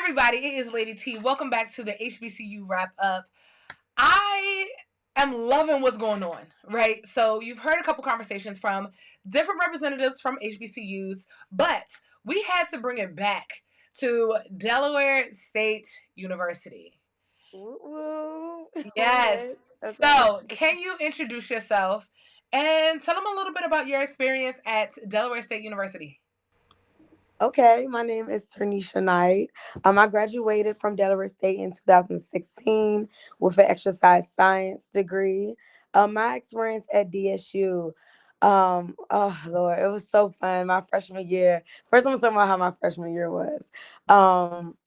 everybody, it is Lady T. Welcome back to the HBCU Wrap-up. I am loving what's going on, right? So you've heard a couple conversations from different representatives from HBCUs, but we had to bring it back to Delaware State University. Woo woo. Yes. Okay. So can you introduce yourself and tell them a little bit about your experience at Delaware State University? Okay, my name is Ternisha Knight. I graduated from Delaware State in 2016 with an exercise science degree. My experience at DSU, oh Lord, it was so fun. My freshman year. First, I'm gonna talk about how my freshman year was. Um,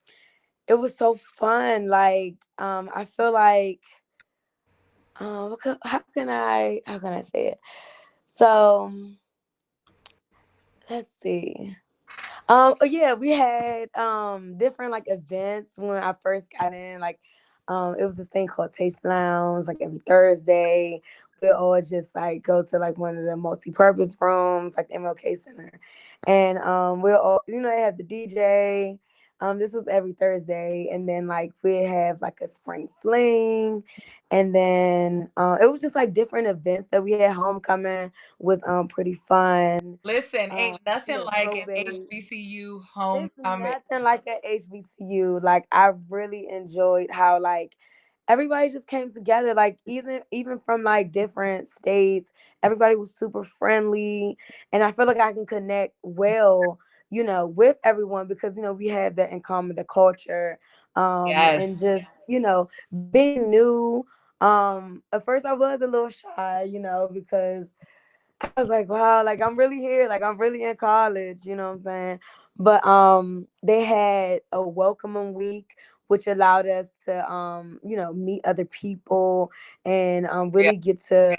it was so fun. I feel like, how can I say it? So, let's see. Yeah, we had different like events when I first got in. It was this thing called Taste Lounge, like every Thursday. We'll always just like go to like one of the multi-purpose rooms, like the MLK Center. And we'll all they have the DJ. This was every Thursday, and then like we have like a spring fling, and then it was just like different events that we had. Homecoming was pretty fun. Listen, ain't nothing like Pro an Bay. HBCU It's homecoming. nothing like a HBCU. Like I really enjoyed how like everybody just came together. Like even from like different states, everybody was super friendly, and I feel like I can connect well, with everyone because we have that in common, the culture, and Yes. just being new. At first I was a little shy, because I was like, wow, like I'm really here, like I'm really in college, you know what I'm saying? But they had a welcoming week which allowed us to meet other people and Yeah. really get to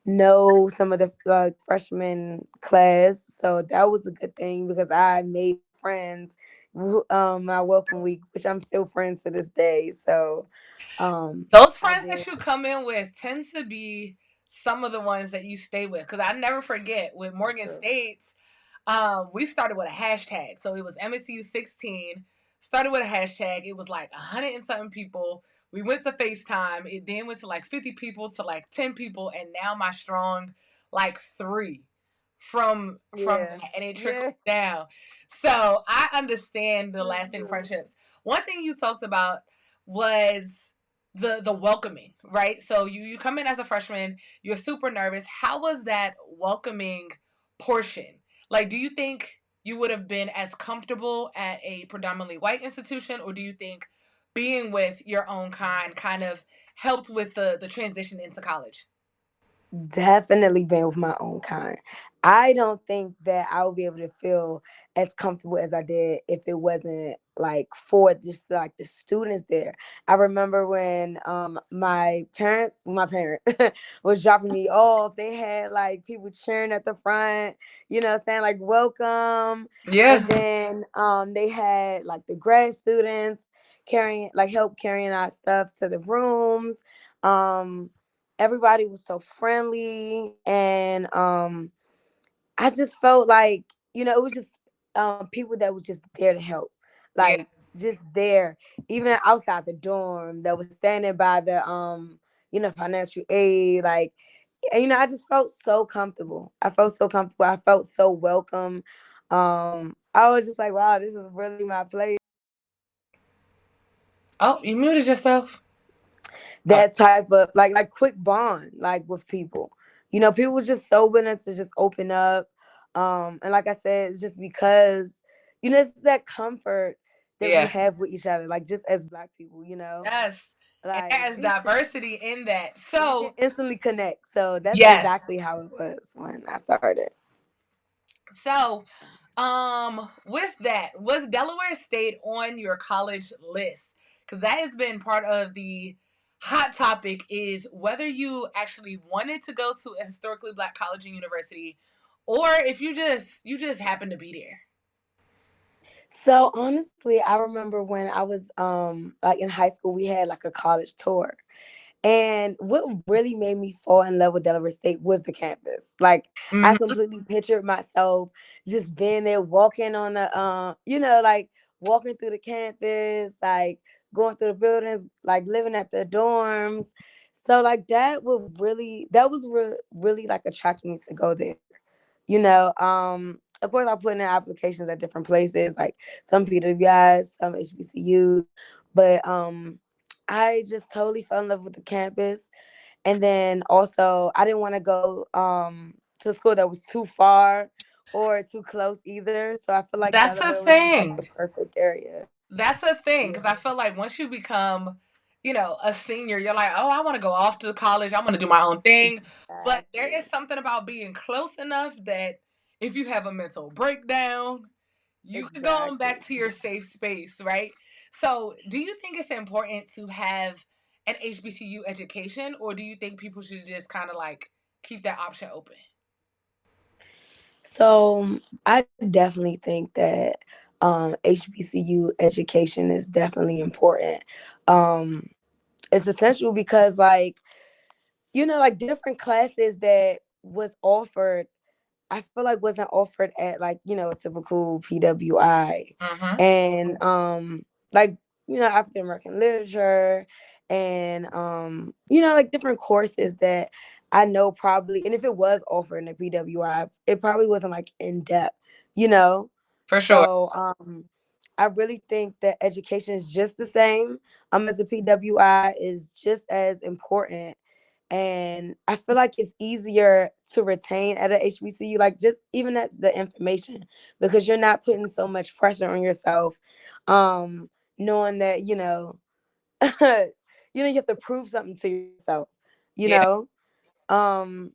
know some of the like freshman class. So that was a good thing because I made friends my welcome week, which I'm still friends to this day. So Those I friends that did you come in with tends to be some of the ones that you stay with. Because I never forget with for Morgan sure. State, we started with a hashtag. So it was MSU 16, started with a hashtag. It was like 100 and something people. We went to FaceTime. It then went to like 50 people to like 10 people. And now my strong like three from Yeah. that. And it trickled Yeah. down. So I understand the For lasting sure. friendships. One thing you talked about was the welcoming, right? So you come in as a freshman, you're super nervous. How was that welcoming portion? Like, do you think you would have been as comfortable at a predominantly white institution, or do you think being with your own kind of helped with the transition into college? Definitely been with my own kind. I don't think that I would be able to feel as comfortable as I did if it wasn't like for just like the students there. I remember when my parent was dropping me off, they had like people cheering at the front, saying like welcome. And Yeah. then they had like the grad students help carrying our stuff to the rooms. Everybody was so friendly, and I just felt like it was just people that was just there to help, Yeah. like just there, even outside the dorm, that was standing by the financial aid, like, and, I just felt so comfortable. I felt so comfortable. I felt so welcome. I was just like, wow, this is really my place. Oh, you muted yourself. Oh, That type of like quick bond like with people. People were just so willing to just open up. And like I said, it's just because it's that comfort that we yeah. have with each other, like just as Black people, Yes. And like there is diversity in that. we can So instantly connect. So that's yes. exactly how it was when I started. So with that, was Delaware State on your college list? Because that has been part of the hot topic is whether you actually wanted to go to a historically black college and university, or if you just happened to be there. So honestly, I remember when I was like in high school, we had like a college tour. And what really made me fall in love with Delaware State was the campus. Like I Mm-hmm. completely pictured myself just being there, walking on the, like walking through the campus, like going through the buildings, like living at the dorms. So like that was really like attracting me to go there. Of course I put in applications at different places, like some PWIs, some HBCUs, but I just totally fell in love with the campus. And then also I didn't want to go to school that was too far or too close either. So I feel like That's a Delaware was just like the thing. perfect area. That's a thing because Yeah, I feel like once you become, a senior, you're like, oh, I want to go off to college. I want to do my own thing. But there is exactly. something about being close enough that if you have a mental breakdown, you can go on back Exactly. to your safe space, right? So, do you think it's important to have an HBCU education, or do you think people should just kind of like keep that option open? So I definitely think that HBCU education is definitely important. Um, it's essential because like different classes that was offered I feel like wasn't offered at like, a typical PWI. Mm-hmm. And like, African American literature and like different courses that I know probably, and if it was offered in a PWI, it probably wasn't like in depth, you know? For sure. So I really think that education is just the same as the PWI is just as important, and I feel like it's easier to retain at a HBCU, like just even at the information, because you're not putting so much pressure on yourself, um, knowing that you have to prove something to yourself, you Yeah. know, um,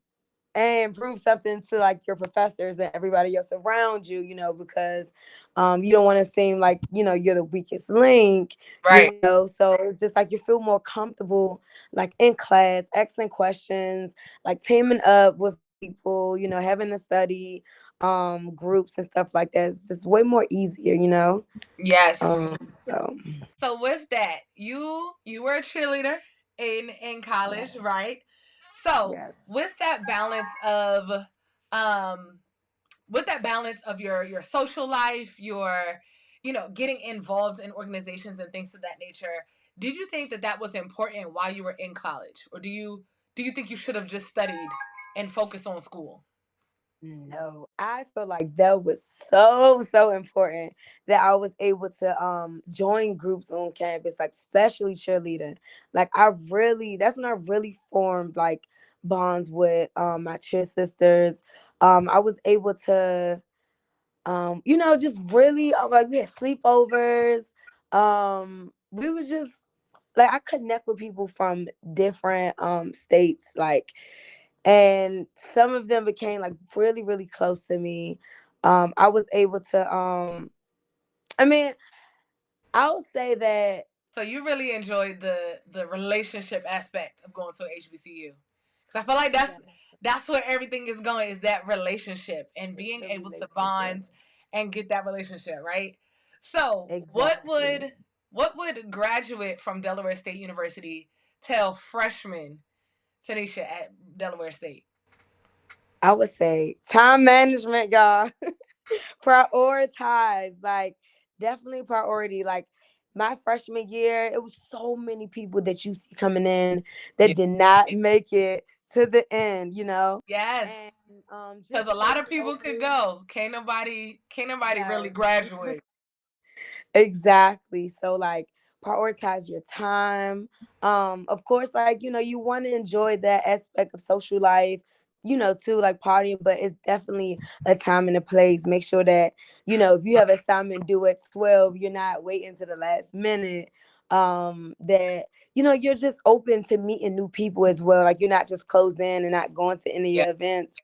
and prove something to like your professors and everybody else around you, because you don't want to seem like you're the weakest link, Right. so it's just like you feel more comfortable like in class asking questions, like teaming up with people, having to study groups and stuff like that. It's just way more easier, Yes. um so So with that, you were a cheerleader in yeah, college, right? So yes. um with that balance of your social life, your getting involved in organizations and things of that nature, did you think that that was important while you were in college, or do you think you should have just studied and focused on school? No, I feel like that was so important that I was able to join groups on campus, like especially cheerleading. Like that's when I really formed like bonds with my cheer sisters. I was able to just really like we had sleepovers. We was just like I connect with people from different states, like, and some of them became like really really close to me. I was able to I mean, I'll say that. So you really enjoyed the relationship aspect of going to a HBCU, because I feel like Yeah, that's where everything is going, is that relationship and it's being the able to relationship. bond and get that relationship right. So Exactly. what would graduate from Delaware State University tell freshman Tanisha at Delaware State? I would say time management, y'all. Prioritize, like, definitely priority. Like my freshman year, it was so many people that you see coming in Yeah. that did not make it to the end, and Yes, because just a stay lot of people could focused. go. Can't nobody really Yes. graduate. Exactly. So like prioritize your time. Of course, like, you want to enjoy that aspect of social life, too, like partying, but it's definitely a time and a place. Make sure that, if you have assignment due at 12, you're not waiting to the last minute. That, you're just open to meeting new people as well. Like you're not just closed in and not going to any Yeah. events.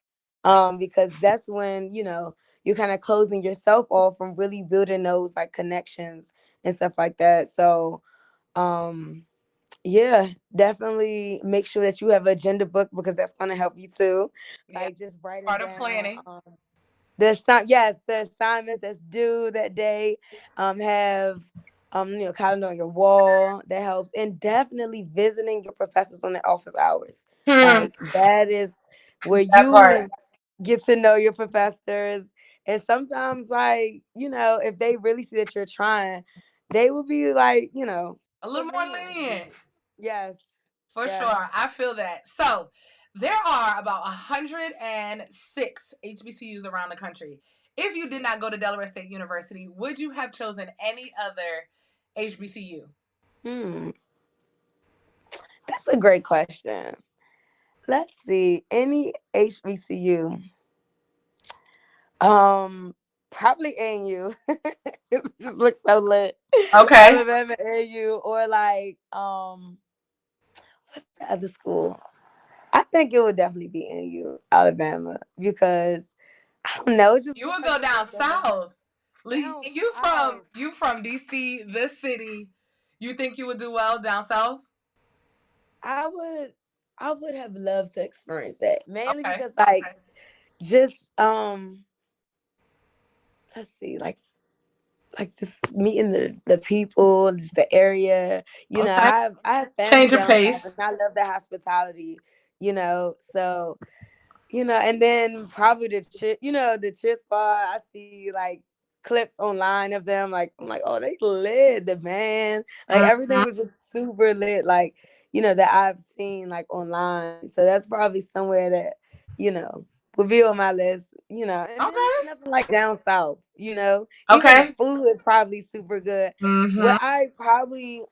Because that's when, you're kind of closing yourself off from really building those like connections and stuff like that. So, um, yeah, definitely make sure that you have an agenda book because that's gonna help you too. Yeah. Like just writing Part of down planning. the assignments that's due that day. Have calendar on your wall that helps, and definitely visiting your professors on their office hours. Hmm. Like that is where That part. you get to know your professors And sometimes, like, if they really see that you're trying, they will be like, A little more lenient with lenient. you. Yes. For Yes. sure. I feel that. So there are about 106 HBCUs around the country. If you did not go to Delaware State University, would you have chosen any other HBCU? Hmm. That's a great question. Let's see. Any HBCU. Um, Probably ANU. It just looks so lit. Okay. Alabama AU, or like what's the other school? I think it would definitely be NU, Alabama, because I don't know, it just You looks would like go it down would go south. down You from south. DC, this city. You think you would do well down south? I would I would have loved to experience that. Mainly Okay. because like just let's see, like just meeting the people, just the area. Okay. I have family Change your down south, and pace. I love the hospitality. So and then probably the cheer squad. I see like clips online of them. Like I'm like, oh, they lit the band. Like everything Mm-hmm. was just super lit. Like that I've seen like online. So that's probably somewhere that you know would be on my list. And then Okay. nothing like down south. Even the Okay. food is probably super good. Mm-hmm. What I probably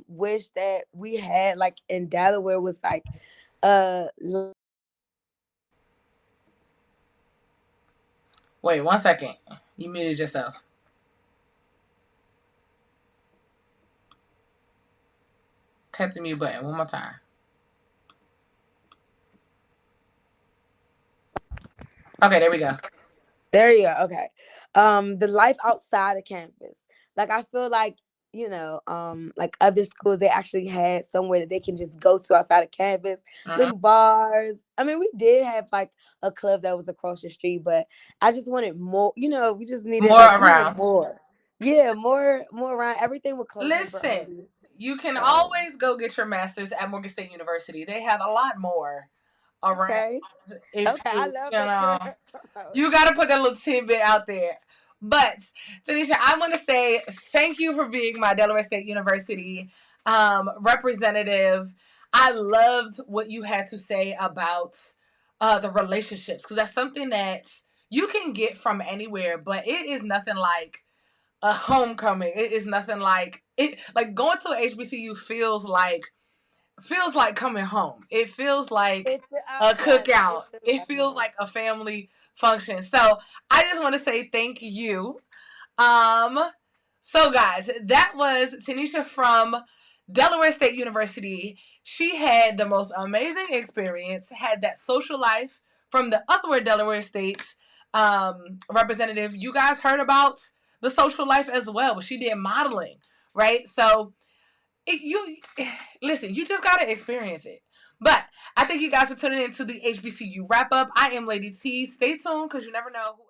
wish that we had like in Delaware was like uh Wait 1 second. You muted yourself. Tap the mute button one more time. Okay, there we go. There you go. Okay. The life outside of campus. Like I feel like other schools, they actually had somewhere that they can just go to outside of campus, Mm-hmm. little bars. I mean, we did have like a club that was across the street, but I just wanted more, we just needed More like we wanted around. more. Yeah, more around. Everything would close super Listen, early. you can So always go get your master's at Morgan State University. They have a lot more around. okay. If Okay, I love know, it. you got to put that little tidbit out there. But Tanisha, I want to say thank you for being my Delaware State University representative. I loved what you had to say about the relationships, because that's something that you can get from anywhere, but it is nothing like a homecoming. It is nothing like it. Like going to a HBCU feels like coming home. It feels like a Yes, cookout. it feels It like feels home. like a family function. So I just want to say thank you. Um, so guys, that was Tanisha from Delaware State University. She had the most amazing experience, had that social life from the other Delaware State representative. You guys heard about the social life as well, but she did modeling, right? So you listen, you just gotta experience it. But I thank you guys for tuning in to the HBCU wrap up. I am Lady T. Stay tuned because you never know who